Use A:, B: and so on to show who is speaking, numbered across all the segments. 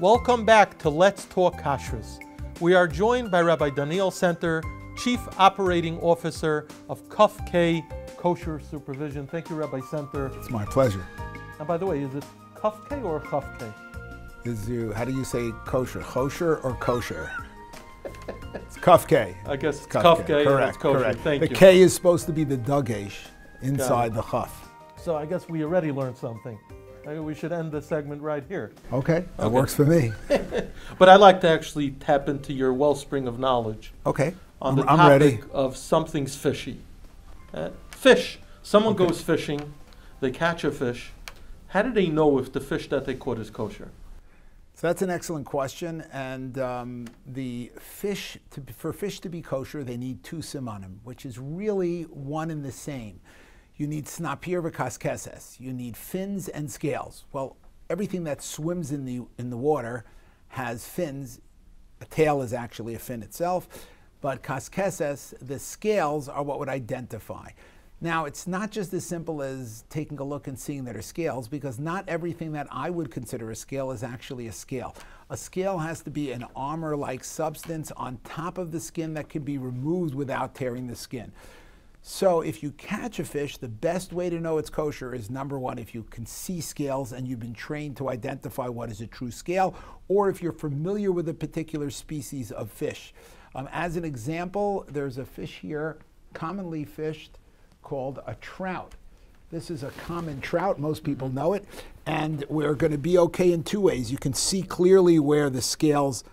A: Welcome back to Let's Talk Kashrus. We are joined by Rabbi Daniel Senter, Chief Operating Officer of Kof-K Kosher Supervision. Thank you, Rabbi Senter.
B: It's my pleasure.
A: And by the way, is it Kof-K or Kof-K?
B: How do you say kosher? Kosher or kosher? It's Kof-K.
A: I guess it's Kof-K.
B: Correct.
A: Kosher.
B: Correct.
A: Thank you.
B: The K is supposed to be the dagesh inside the chaf.
A: So I guess we already learned something. Maybe we should end the segment right here.
B: Okay, that works for me.
A: But I'd like to actually tap into your wellspring of knowledge.
B: Okay,
A: On the
B: I'm
A: topic
B: ready.
A: of something's fishy. Fish. Someone goes fishing, they catch a fish. How do they know if the fish that they caught is kosher?
B: So that's an excellent question. And for fish to be kosher, they need two simanim, which is really one and the same. You need snapir v'kaskeses. You need fins and scales. Well, everything that swims in the water has fins. A tail is actually a fin itself, but kaskeses, the scales, are what would identify. Now, it's not just as simple as taking a look and seeing that are scales, because not everything that I would consider a scale is actually a scale. A scale has to be an armor-like substance on top of the skin that can be removed without tearing the skin. So if you catch a fish, the best way to know it's kosher is, number one, if you can see scales and you've been trained to identify what is a true scale, or if you're familiar with a particular species of fish. As an example, there's a fish here, commonly fished, called a trout. This is a common trout, most people know it, and we're going to be okay in two ways. You can see clearly where the scales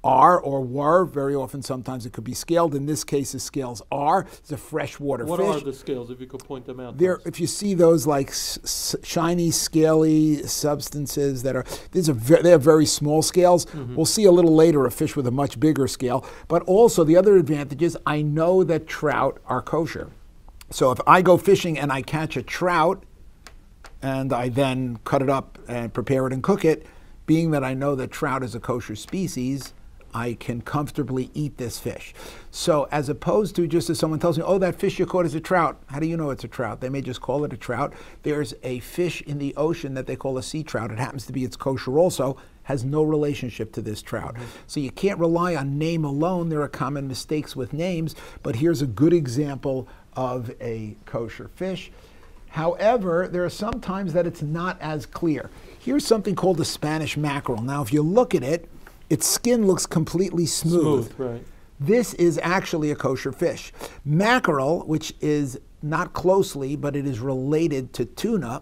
B: are or were. Very often, sometimes it could be scaled. In this case, the scales are. It's a freshwater fish.
A: What are the scales, if you could point them out?
B: If you see those like shiny, scaly substances that are, they have very small scales. Mm-hmm. We'll see a little later a fish with a much bigger scale. But also, the other advantage is I know that trout are kosher. So if I go fishing and I catch a trout and I then cut it up and prepare it and cook it, being that I know that trout is a kosher species, I can comfortably eat this fish. So as opposed to just as someone tells me, oh, that fish you caught is a trout. How do you know it's a trout? They may just call it a trout. There's a fish in the ocean that they call a sea trout. It happens to be it's kosher also, has no relationship to this trout. Mm-hmm. So you can't rely on name alone. There are common mistakes with names, but here's a good example of a kosher fish. However, there are some times that it's not as clear. Here's something called a Spanish mackerel. Now, if you look at it, its skin looks completely smooth.
A: Right.
B: This is actually a kosher fish. Mackerel, which is not closely, but it is related to tuna,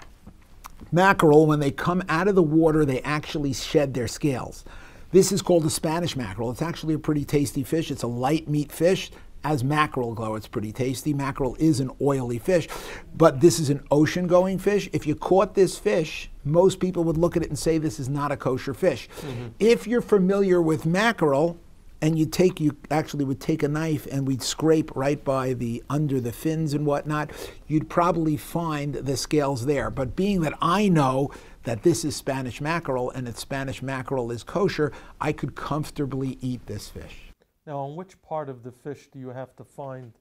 B: mackerel, when they come out of the water, they actually shed their scales. This is called a Spanish mackerel. It's actually a pretty tasty fish. It's a light meat fish. As mackerel go, it's pretty tasty. Mackerel is an oily fish, but this is an ocean-going fish. If you caught this fish, most people would look at it and say this is not a kosher fish. Mm-hmm. If you're familiar with mackerel, and you actually would take a knife and we'd scrape right by under the fins and whatnot, you'd probably find the scales there. But being that I know that this is Spanish mackerel and that Spanish mackerel is kosher, I could comfortably eat this fish.
A: Now, on which part of the fish do you have to find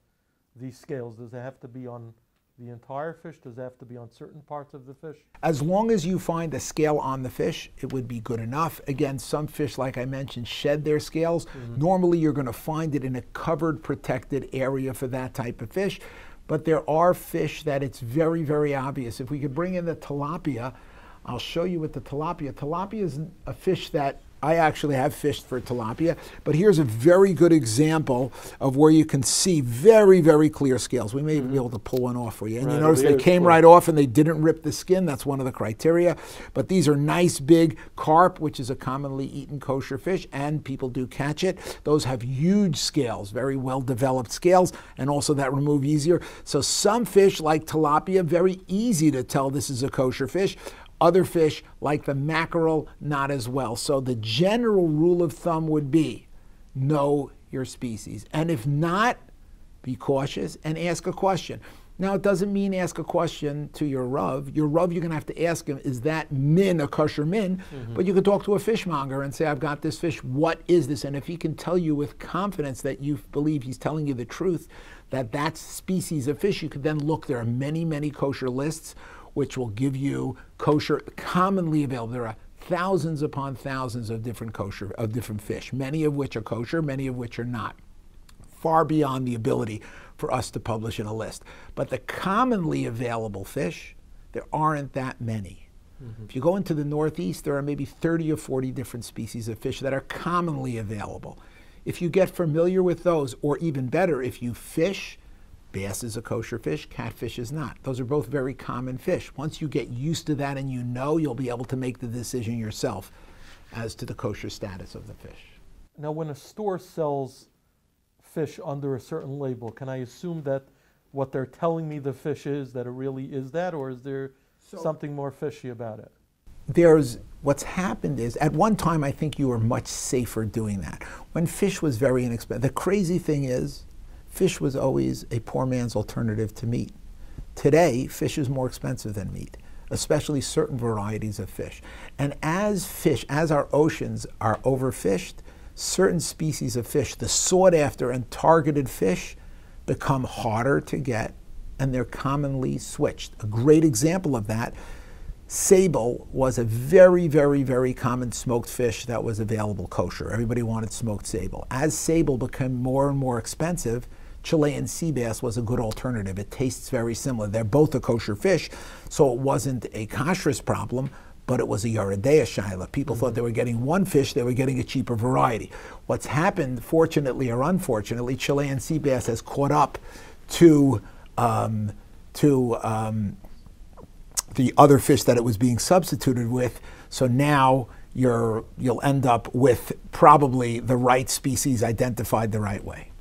A: these scales? Does it have to be on the entire fish? Does it have to be on certain parts of the fish?
B: As long as you find a scale on the fish, it would be good enough. Again, some fish, like I mentioned, shed their scales. Mm-hmm. Normally, you're going to find it in a covered, protected area for that type of fish. But there are fish that it's very, very obvious. If we could bring in the tilapia, I'll show you with the tilapia. Tilapia is a fish that I actually have fished for tilapia, but here's a very good example of where you can see very, very clear scales. We may even be able to pull one off for you. And you notice they came right off and they didn't rip the skin. That's one of the criteria. But these are nice big carp, which is a commonly eaten kosher fish, and people do catch it. Those have huge scales, very well-developed scales, and also that remove easier. So some fish, like tilapia, very easy to tell this is a kosher fish. Other fish, like the mackerel, not as well. So the general rule of thumb would be, know your species. And if not, be cautious and ask a question. Now, it doesn't mean ask a question to your Rav. Your Rav, you're going to have to ask him, is that min a kosher min? Mm-hmm. But you can talk to a fishmonger and say, I've got this fish. What is this? And if he can tell you with confidence that you believe he's telling you the truth, that that's species of fish, you could then look. There are many, many kosher lists which will give you kosher, commonly available. There are thousands upon thousands of different fish, many of which are kosher, many of which are not, far beyond the ability for us to publish in a list. But the commonly available fish, there aren't that many. If you go into the Northeast, there are maybe 30 or 40 different species of fish that are commonly available. If you get familiar with those, or even better, if you fish, bass is a kosher fish, catfish is not. Those are both very common fish. Once you get used to that and you know, you'll be able to make the decision yourself as to the kosher status of the fish.
A: Now, when a store sells fish under a certain label, can I assume that what they're telling me the fish is, that it really is that, or is there something more fishy about it?
B: What's happened is, at one time I think you were much safer doing that. When fish was very inexpensive, the crazy thing is, fish was always a poor man's alternative to meat. Today, fish is more expensive than meat, especially certain varieties of fish. And as our oceans are overfished, certain species of fish, the sought after and targeted fish, become harder to get, and they're commonly switched. A great example of that, sable was a very, very, very common smoked fish that was available kosher. Everybody wanted smoked sable. As sable became more and more expensive, Chilean sea bass was a good alternative. It tastes very similar. They're both a kosher fish, so it wasn't a kashrus problem, but it was a Strangest Shyla. People thought they were getting one fish, they were getting a cheaper variety. What's happened, fortunately or unfortunately, Chilean sea bass has caught up to the other fish that it was being substituted with. So now you'll end up with probably the right species identified the right way.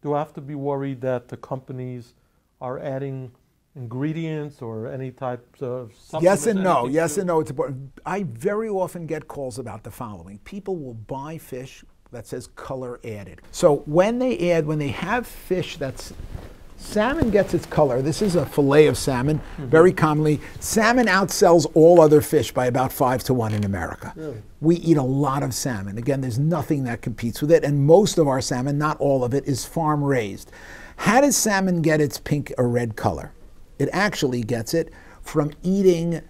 A: Do I have to be worried that the companies are adding ingredients or any types of supplements?
B: Yes and no. Yes and no. It's important. I very often get calls about the following. People will buy fish that says color added. So when they have fish that's salmon gets its color. This is a fillet of salmon. Very commonly, salmon outsells all other fish by about 5-1 in America.
A: Really?
B: We eat a lot of salmon. Again, there's nothing that competes with it, and most of our salmon, not all of it, is farm raised. How does salmon get its pink or red color? It actually gets it from eating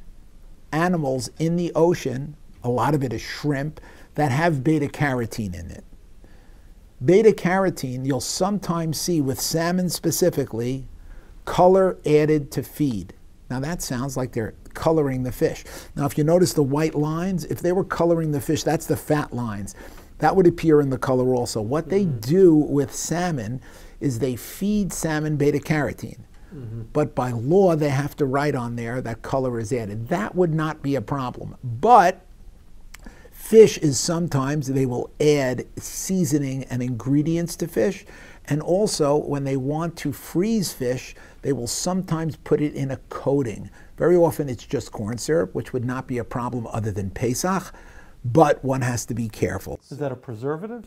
B: animals in the ocean, a lot of it is shrimp, that have beta-carotene in it. Beta-carotene, you'll sometimes see with salmon specifically, color added to feed. Now that sounds like they're coloring the fish. Now if you notice the white lines, if they were coloring the fish, that's the fat lines. That would appear in the color also. What they do with salmon is they feed salmon beta-carotene. But by law, they have to write on there that color is added. That would not be a problem. But fish is sometimes, they will add seasoning and ingredients to fish. And also, when they want to freeze fish, they will sometimes put it in a coating. Very often it's just corn syrup, which would not be a problem other than Pesach, but one has to be careful.
A: Is that a preservative?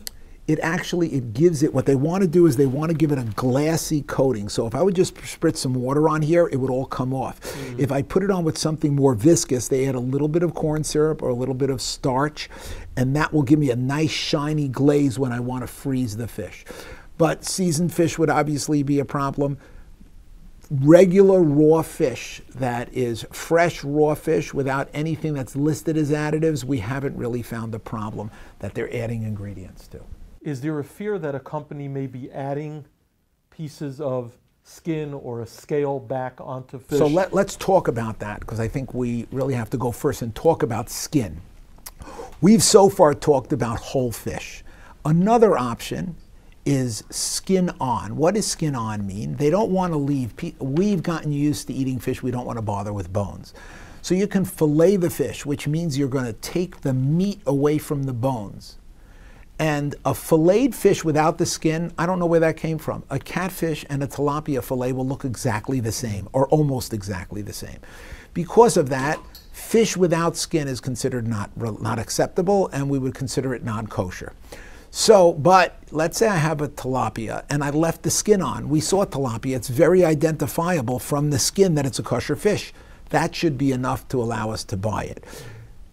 B: It gives it, what they want to do is they want to give it a glassy coating. So if I would just spritz some water on here, it would all come off. If I put it on with something more viscous, they add a little bit of corn syrup or a little bit of starch, and that will give me a nice shiny glaze when I want to freeze the fish. But seasoned fish would obviously be a problem. Regular raw fish, that is fresh raw fish without anything that's listed as additives, we haven't really found the problem that they're adding ingredients to.
A: Is there a fear that a company may be adding pieces of skin or a scale back onto fish?
B: So let's talk about that, because I think we really have to go first and talk about skin. We've so far talked about whole fish. Another option is skin on. What does skin on mean? They don't want to leave. We've gotten used to eating fish. We don't want to bother with bones. So you can fillet the fish, which means you're going to take the meat away from the bones. And a filleted fish without the skin, I don't know where that came from. A catfish and a tilapia fillet will look exactly the same, or almost exactly the same. Because of that, fish without skin is considered not acceptable, and we would consider it non-kosher. So, but let's say I have a tilapia and I left the skin on. We saw tilapia, it's very identifiable from the skin that it's a kosher fish. That should be enough to allow us to buy it.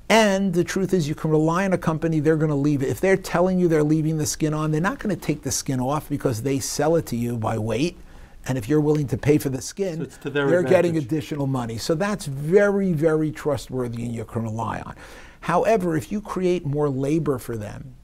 B: And the truth is, you can rely on a company, they're going to leave it. If they're telling you they're leaving the skin on, they're not going to take the skin off, because they sell it to you by weight, And if you're willing to pay for the skin,
A: So it's to their
B: they're getting
A: advantage.
B: additional money. So that's very, very trustworthy and you can rely on. However, if you create more labor for them,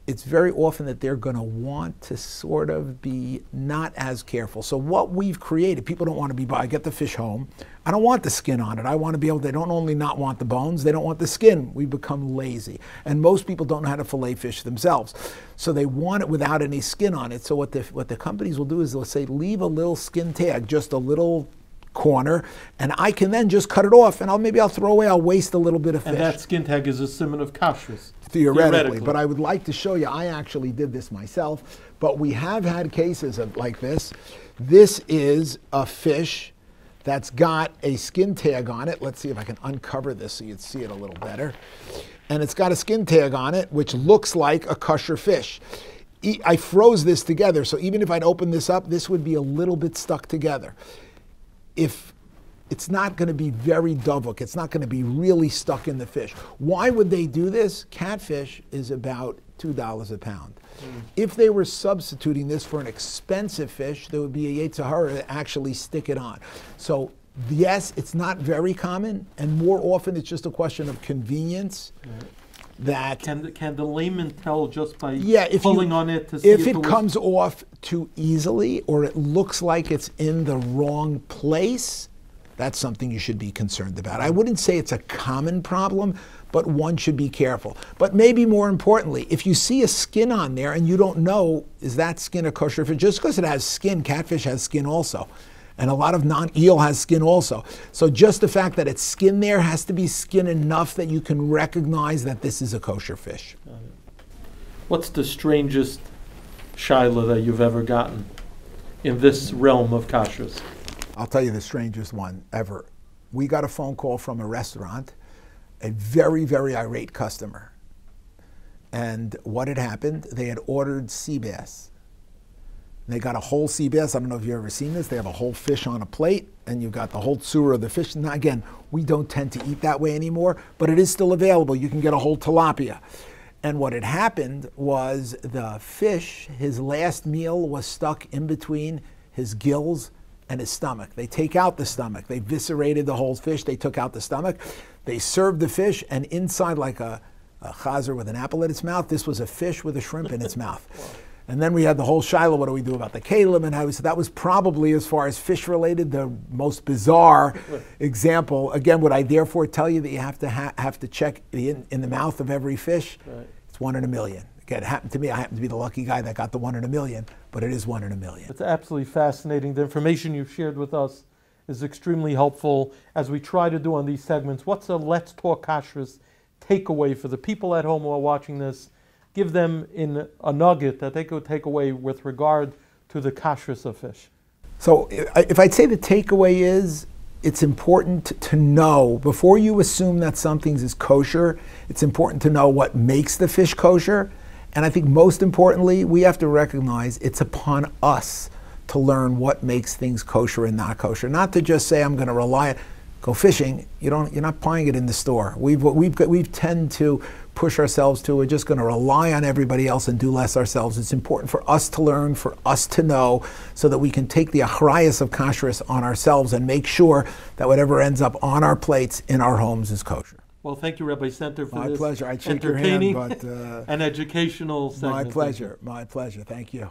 B: it's very often that they're going to want to sort of be not as careful. So what we've created, people don't want to I get the fish home. I don't want the skin on it. I want to be able, they don't only not want the bones, they don't want the skin. We become lazy. And most people don't know how to fillet fish themselves. So they want it without any skin on it. So what the companies will do is they'll say, leave a little skin tag, just a little corner, and I can then just cut it off, and maybe I'll throw away, I'll waste a little bit of fish.
A: And that skin tag is a symbol of kashrus.
B: Theoretically, but I would like to show you, I actually did this myself, but we have had cases of like this. This is a fish that's got a skin tag on it. Let's see if I can uncover this so you'd see it a little better. And it's got a skin tag on it, which looks like a kosher fish. I froze this together, so even if I'd open this up, this would be a little bit stuck together. If it's not going to be very dovuk, it's not going to be really stuck in the fish. Why would they do this? Catfish is about $2 a pound. If they were substituting this for an expensive fish, there would be a yetzer hara to actually stick it on. So yes, it's not very common, and more often it's just a question of convenience. That
A: can the layman tell just by
B: pulling
A: on it to see
B: if it comes off too easily or it looks like it's in the wrong place? That's something you should be concerned about. I wouldn't say it's a common problem, but one should be careful. But maybe more importantly, if you see a skin on there and you don't know, is that skin a kosher fish? Just because it has skin, catfish has skin also. And a lot of non-eel has skin also. So just the fact that it's skin there has to be skin enough that you can recognize that this is a kosher fish.
A: What's the strangest Shyla that you've ever gotten in this realm of kashrus?
B: I'll tell you the strangest one ever. We got a phone call from a restaurant, a very, very irate customer. And what had happened, they had ordered sea bass. They got a whole sea bass. I don't know if you've ever seen this. They have a whole fish on a plate, and you've got the whole tsura of the fish. Now, again, we don't tend to eat that way anymore, but it is still available. You can get a whole tilapia. And what had happened was the fish, his last meal was stuck in between his gills and his stomach. They take out the stomach. They eviscerated the whole fish. They took out the stomach. They served the fish, and inside, like a chazer with an apple in its mouth, this was a fish with a shrimp in its mouth. Wow. And then we had the whole Shyla, what do we do about the kalim? And how we said that was probably, as far as fish related, the most bizarre example. Again, would I therefore tell you that you have to check in the mouth of every fish? Right. It's 1 in a million. Again, it happened to me. I happen to be the lucky guy that got the 1 in a million, but it is 1 in a million.
A: It's absolutely fascinating. The information you've shared with us is extremely helpful as we try to do on these segments. What's a Let's Talk Kashrus takeaway for the people at home who are watching this? Give them in a nugget that they could take away with regard to the kashrus of fish.
B: So if I'd say the takeaway is, it's important to know, before you assume that something is kosher, it's important to know what makes the fish kosher. And I think most importantly, we have to recognize it's upon us to learn what makes things kosher and not kosher. Not to just say, I'm going to rely on, go fishing. You're not buying it in the store. We've tend to push ourselves to, we're just going to rely on everybody else and do less ourselves. It's important for us to learn, for us to know, so that we can take the achrayus of kashrus on ourselves and make sure that whatever ends up on our plates in our homes is kosher.
A: Well, thank you, Rabbi Senter, for this
B: pleasure. I'd shake
A: entertaining
B: your hand, but,
A: and educational segment.
B: My pleasure. My pleasure. Thank you.